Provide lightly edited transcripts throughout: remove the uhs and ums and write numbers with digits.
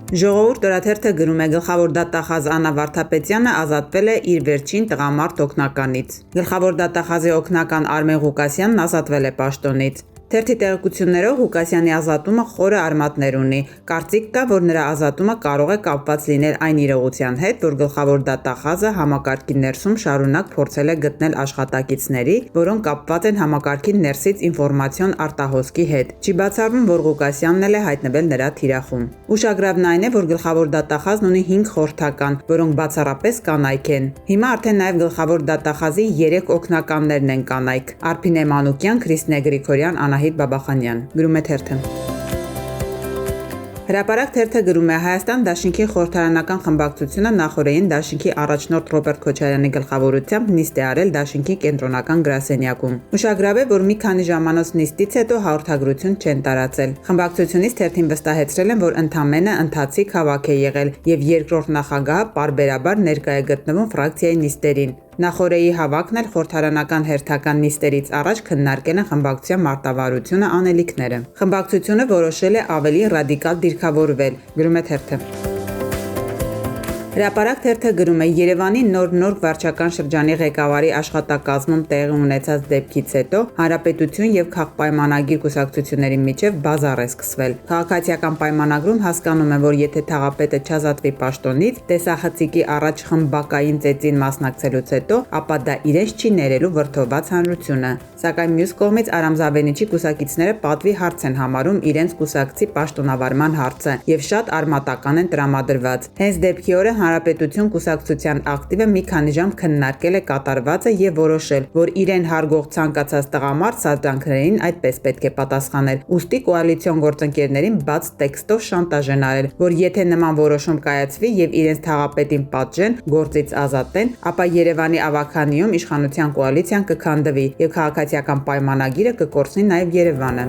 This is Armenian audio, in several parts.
Ժողովուրդ օրաթերթը գրում է գլխավոր դատախազ Աննա Վարդապետյանը ազատվել է իր վերջին տղամարդ օգնականից։ Գլխավոր դատախազի օգնական Արմեն Ղուկասյանն ազատվել է պաշտոնից։ Թերթի տեղեկություններով Ղուկասյանի ազատումը խորը արմատներ ունի։ Կարծիք կա, որ նրա ազատումը կարող է կապված լինել այն իրողության հետ, որ գլխավոր դատախազը համակարգի ներսում շարունակ փորձել է գտնել աշխատակիցների, որոնք կապված են համակարգի ներսից ինֆորմացիոն արտահոսքի հետ։ Չի բացառվում, որ Ղուկասյանն էլ է հայտնվել նրա թիրախում։ Ուշագրավն այն է, որ գլխավոր դատախազն ունի 5 խորհրդական, որոնք բացառապես կանայք են։ Հիմա արդեն նաև գլխավոր դատախազի 3 օգնականներն են կանայք՝ Արփինե Մանուկյան, Քրիստինե Գրիգորյան, Անահիտ Բաբախանյան, գրում է թերթը։ Հրապարակ թերթը գրում է Հայաստան դաշինքի խորհրդարանական խմբակցությունը նախօրեին դաշինքի առաջնորդ Ռոբերտ Քոչարյանի գլխավորությամբ նիստ է արել դաշինքի կենտրոնական գրասենյակում։ Ուշագրավ է, որ մի քանի ժամանոց նիստից հետո հաղորդագրություն չեն տարածել։ Խմբակցությունից թերթին վստահեցրել են, որ ընդամենը ընթացիկ հավաք է եղել եւ երկրորդ նախագահը պարբերաբար ներկա է գտնվում ֆրակցիայի նիստերին։ Նախօրեի հավաքն էլ խորհրդարանական հերթական նիստերից առաջ քննարկել են խմբակցության մարտավարությունը, անելիքները։ Խմբակցությունը որոշել է ավելի ռադիկալ դիրքավորվել, գրում է թերթը։ Հրապարակ թերթը գրում է Երևանի նոր վարչական շրջանի ղեկավարի աշխատակազմում տեղի ունեցած դեպքից հետո Հանրապետություն եւ քաղաքապայմանագիր կուսակցությունների միջև բազար է սկսվել։ Քաղաքացիական պայմանագրում հասկանում են, որ եթե թաղապետը չազատվի պաշտոնից, տեսախցիկի առաջ խմբակային ծեծին մասնակցելուց հետո, ապա դա իրենց չի ներելու վրդովված հանրությունը։ Սակայն մյուս կողմից Արամ Զավենիչի կուսակիցները պատվի հարց են համարում իրենց կուսակցի պաշտոնավարման հարցը եւ շատ արմատական են տրամադրված։ Հենց դեպքի օրը Հանրապետություն կուսակցության ակտիվը մի քանի ժամ քննարկել է կատարվածը եւ որոշել, որ իրեն հարգող ցանկացած տղամարդ սադրանքներին այդպես պետք է պատասխանել։ Ուստի կոալիցիոն գործընկերներին բաց տեքստով շանտաժ են արել, որ եթե նման որոշում կայացվի եւ իրենց թաղապետին պատժեն, գործից ազատեն, ապա Երևանի ավագանիում իշխանության կոալիցիան կքանդվի եւ քաղաքացիական պայմանագիրը կկորցնի նաեւ Երևանը։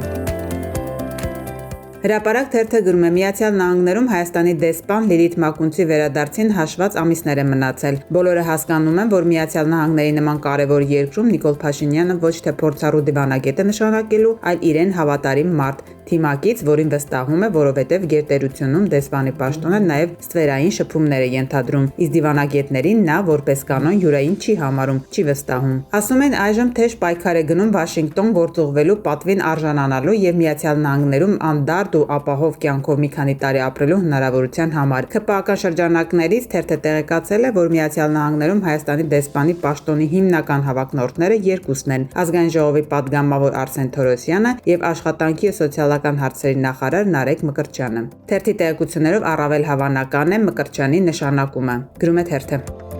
Հրապարակ թերթը գրում է Միացյալ Նահանգներում Հայաստանի դեսպան Լիլիթ Մակունցի վերադարձին հաշված ամիսներ են մնացել։ Բոլորը հասկանում են, որ Միացյալ Նահանգների նման կարևոր երկրում Նիկոլ Փաշինյանը ոչ թե փորձառու դիվանագետ է նշանակելու, այլ իրեն հավատարիմ մարդ, թիմակից, որին վստահում է, որովհետև գերտերությունում դեսպանի պաշտոնը նաև ստվերային շփումներ է ենթադրում, իսկ դիվանագետներին նա որպես կանոն յուրային չի համարում, չի վստահում։ Ասում են այժմ թեժ պայքար է գնում Վաշինգտոն գործուղվելու պատվին արժանանալու եւ Միացյալ Նահանգներում անդարդ ու ապահով կյանքով մի քանի տարի ապրելու հնարավորության համար։ ՔՊԱ-ական շրջանակներից թերթը տեղեկացել է, որ Միացյալ Նահանգներում Հայաստանի դեսպանի պաշտոնի հիմնական հավակնորդները երկուսն են՝ Ազգային ժողովի պատգամավոր Արսեն Թորոսյանը եւ աշխատանքի ու սոցիալական հարցերի նախարար Նարեկ Մկրտչյանը։ Թերթի տեղեկություններով առավել հավանական է Մկրտչյանի նշանակումը, գրում է թերթը։